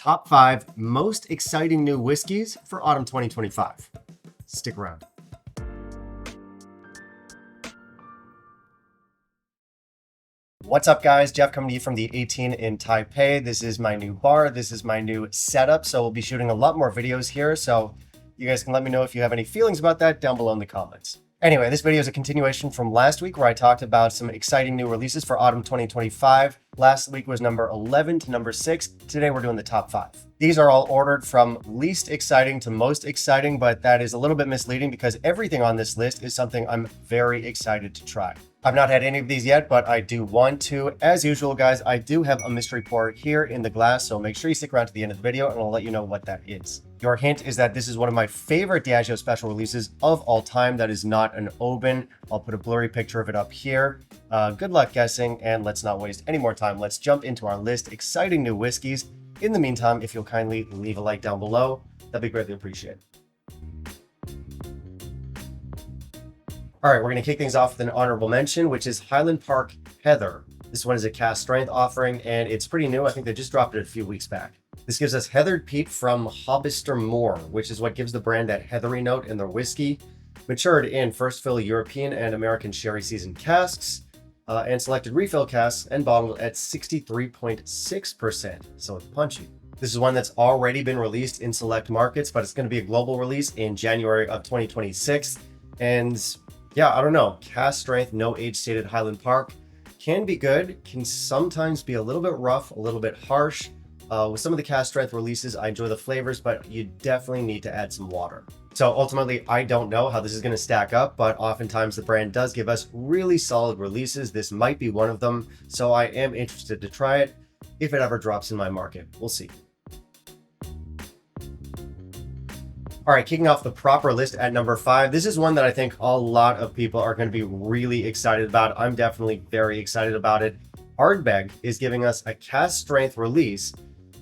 Top 5 most exciting new whiskeys for autumn 2025. Stick around. What's up, guys? Jeff coming to you from the 18 in Taipei. This is my new bar. This is my new setup. So we'll be shooting a lot more videos here. So you guys can let me know if you have any feelings about that down below in the comments. Anyway, this video is a continuation from last week where I talked about some exciting new releases for autumn 2025. Last week was number 11 to number 6. Today we're doing the top 5. These are all ordered from least exciting to most exciting, but that is a little bit misleading because everything on this list is something I'm very excited to try. I've not had any of these yet, but I do want to. As usual, guys, I do have a mystery pour here in the glass, so make sure you stick around to the end of the video and I'll let you know what that is. Your hint is that this is one of my favorite Diageo special releases of all time that is not an Oban. I'll put a blurry picture of it up here. Good luck guessing, and let's not waste any more time. Let's jump into our list. Exciting new whiskeys. In the meantime, if you'll kindly leave a like down below, that'd be greatly appreciated. All right, we're going to kick things off with an honorable mention, which is Highland Park Heather. This one is a cask strength offering, and it's pretty new. I think they just dropped it a few weeks back. This gives us heathered peat from Hobbyster Moor, which is what gives the brand that heathery note in their whiskey. Matured in first fill European and American sherry seasoned casks, and selected refill casks, and bottled at 63.6%, so it's punchy. This is one that's already been released in select markets, but it's going to be a global release in January of 2026. And yeah, I don't know, cask strength, no age stated Highland Park can be good, can sometimes be a little bit rough, a little bit harsh. With some of the cask strength releases, I enjoy the flavors, but you definitely need to add some water. So ultimately, I don't know how this is going to stack up, but oftentimes the brand does give us really solid releases. This might be one of them, so I am interested to try it if it ever drops in my market. We'll see. All right, kicking off the proper list at number 5. This is one that I think a lot of people are going to be really excited about. I'm definitely very excited about it. Ardbeg is giving us a cask strength release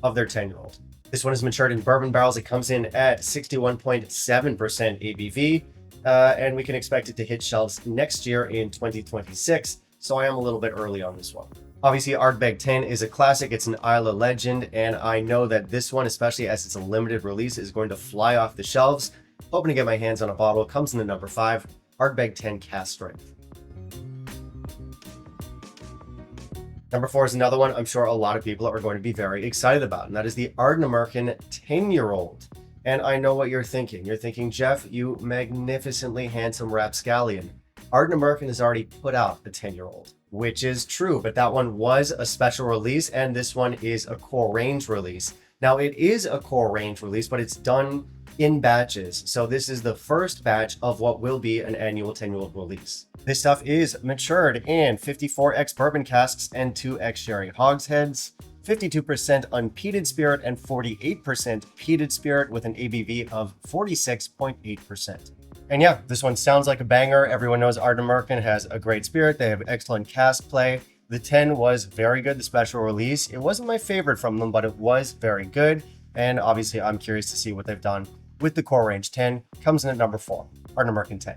of their 10-year-old. This one is matured in bourbon barrels. It comes in at 61.7% ABV, and we can expect it to hit shelves next year in 2026. So I am a little bit early on this one. Obviously, Ardbeg 10 is a classic. It's an Islay legend, and I know that this one, especially as it's a limited release, is going to fly off the shelves. Hoping to get my hands on a bottle. Comes in at number 5, Ardbeg 10 cask strength. Number 4 is another one I'm sure a lot of people are going to be very excited about, and that is the Ardnamurchan 10-year-old. And I know what you're thinking. You're thinking, Jeff, you magnificently handsome rapscallion. Ardnamurchan has already put out a 10-year-old, which is true, but that one was a special release, and this one is a core range release. Now, it is a core range release, but it's done in batches. So this is the first batch of what will be an annual 10-year-old release. This stuff is matured in 54x bourbon casks and 2x sherry hogsheads, 52% unpeated spirit and 48% peated spirit with an ABV of 46.8%. And yeah, this one sounds like a banger. Everyone knows Ardnamurchan has a great spirit. They have excellent cask play. The 10 was very good, the special release. It wasn't my favorite from them, but it was very good. And obviously, I'm curious to see what they've done with the core range. 10 comes in at number 4, Ardnamurchan 10.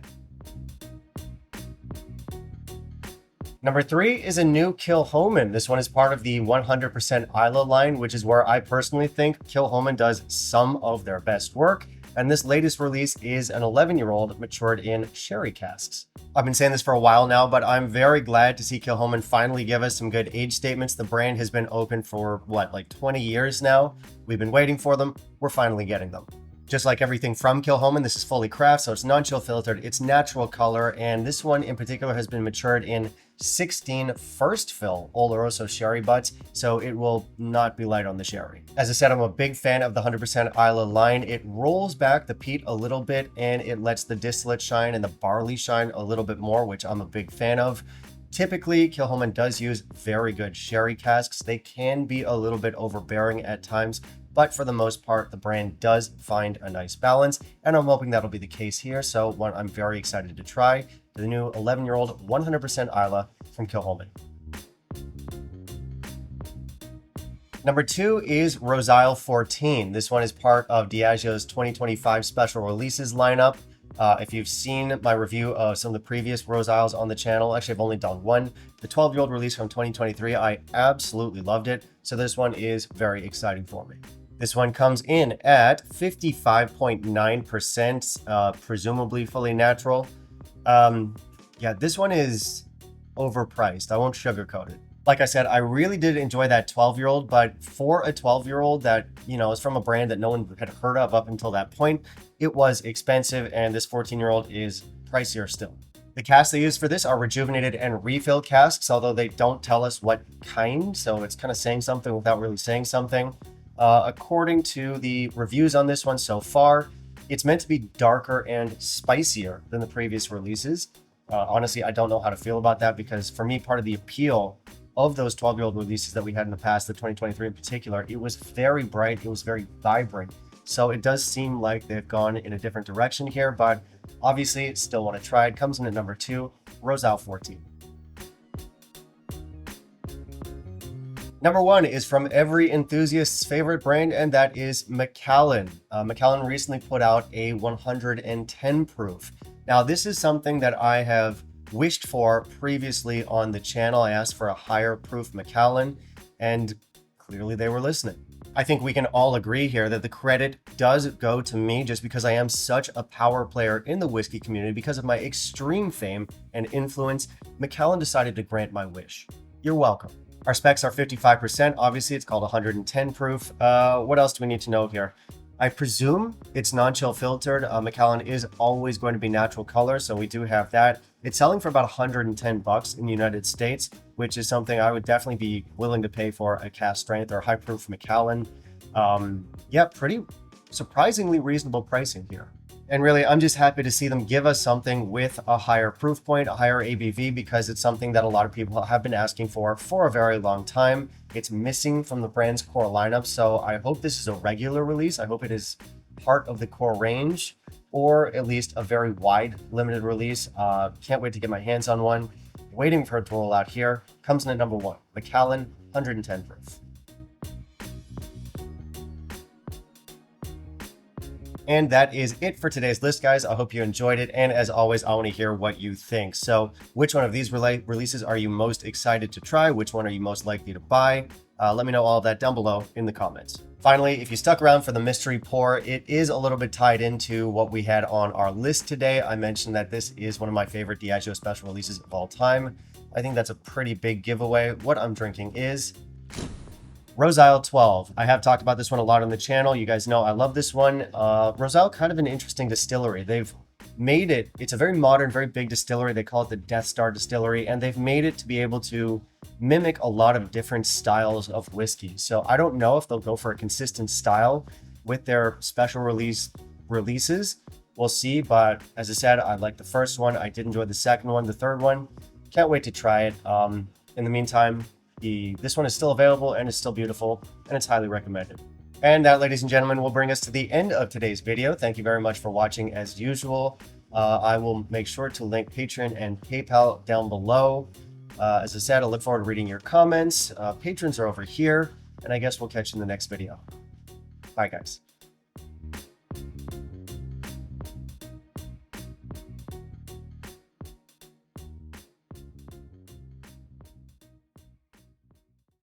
Number 3 is a new Kilchoman. This one is part of the 100% Islay line, which is where I personally think Kilchoman does some of their best work. And this latest release is an 11-year-old matured in sherry casks. I've been saying this for a while now, but I'm very glad to see Kilchoman finally give us some good age statements. The brand has been open for, like 20 years now? We've been waiting for them. We're finally getting them. Just like everything from Kilchoman, this is fully craft, so it's non-chill filtered, it's natural color, and this one in particular has been matured in 16 first fill Oloroso sherry butts, so it will not be light on the sherry. As I said, I'm a big fan of the 100% Islay line. It rolls back the peat a little bit, and it lets the distillate shine and the barley shine a little bit more, which I'm a big fan of. Typically, Kilchoman does use very good sherry casks. They can be a little bit overbearing at times, but for the most part, the brand does find a nice balance, and I'm hoping that'll be the case here. So one I'm very excited to try, the new 11-year-old 100% Islay from Kilchoman. Number 2 is Roseisle 14. This one is part of Diageo's 2025 special releases lineup. If you've seen my review of some of the previous Roseisles on the channel, actually I've only done one, the 12-year-old release from 2023, I absolutely loved it. So this one is very exciting for me. This one comes in at 55.9%, presumably fully natural. Yeah, this one is overpriced. I won't sugarcoat it. Like I said, I really did enjoy that 12-year-old, but for a 12-year-old that, is from a brand that no one had heard of up until that point, it was expensive, and this 14-year-old is pricier still. The casks they use for this are rejuvenated and refill casks, although they don't tell us what kind, so it's kind of saying something without really saying something. According to the reviews on this one so far, it's meant to be darker and spicier than the previous releases. Honestly, I don't know how to feel about that, because for me, part of the appeal of those 12-year-old releases that we had in the past, the 2023 in particular, it was very bright, it was very vibrant. So it does seem like they've gone in a different direction here, but obviously still want to try it. Comes in at number 2, Roseisle 14. Number 1 is from every enthusiast's favorite brand, and that is Macallan. Macallan recently put out a 110 proof. Now, this is something that I have wished for previously on the channel. I asked for a higher proof Macallan, and clearly they were listening. I think we can all agree here that the credit does go to me, just because I am such a power player in the whiskey community. Because of my extreme fame and influence, Macallan decided to grant my wish. You're welcome. Our specs are 55%. Obviously, it's called 110 proof. What else do we need to know here? I presume it's non-chill filtered. Macallan is always going to be natural color, so we do have that. It's selling for about $110 in the United States, which is something I would definitely be willing to pay for a cask strength or high proof Macallan. Yeah, pretty surprisingly reasonable pricing here. And really, I'm just happy to see them give us something with a higher proof point, a higher ABV, because it's something that a lot of people have been asking for a very long time. It's missing from the brand's core lineup, so I hope this is a regular release. I hope it is part of the core range, or at least a very wide limited release. Can't wait to get my hands on one. Waiting for it to roll out here. Comes in at number 1, Macallan 110 proof. And that is it for today's list, guys. I hope you enjoyed it. And as always, I want to hear what you think. So which one of these releases are you most excited to try? Which one are you most likely to buy? Let me know all of that down below in the comments. Finally, if you stuck around for the mystery pour, it is a little bit tied into what we had on our list today. I mentioned that this is one of my favorite Diageo special releases of all time. I think that's a pretty big giveaway. What I'm drinking is Roseisle 12. I have talked about this one a lot on the channel. You guys know I love this one. Roseisle, kind of an interesting distillery. They've made it, it's a very modern, very big distillery. They call it the Death Star Distillery, and they've made it to be able to mimic a lot of different styles of whiskey. So I don't know if they'll go for a consistent style with their special releases. We'll see, but as I said, I like the first one. I did enjoy the second one, the third one. Can't wait to try it. In the meantime, this one is still available and is still beautiful, and it's highly recommended. And that, ladies and gentlemen, will bring us to the end of today's video. Thank you very much for watching as usual. I will make sure to link Patreon and PayPal down below. As I said, I look forward to reading your comments. Patrons are over here, and I guess we'll catch you in the next video. Bye, guys.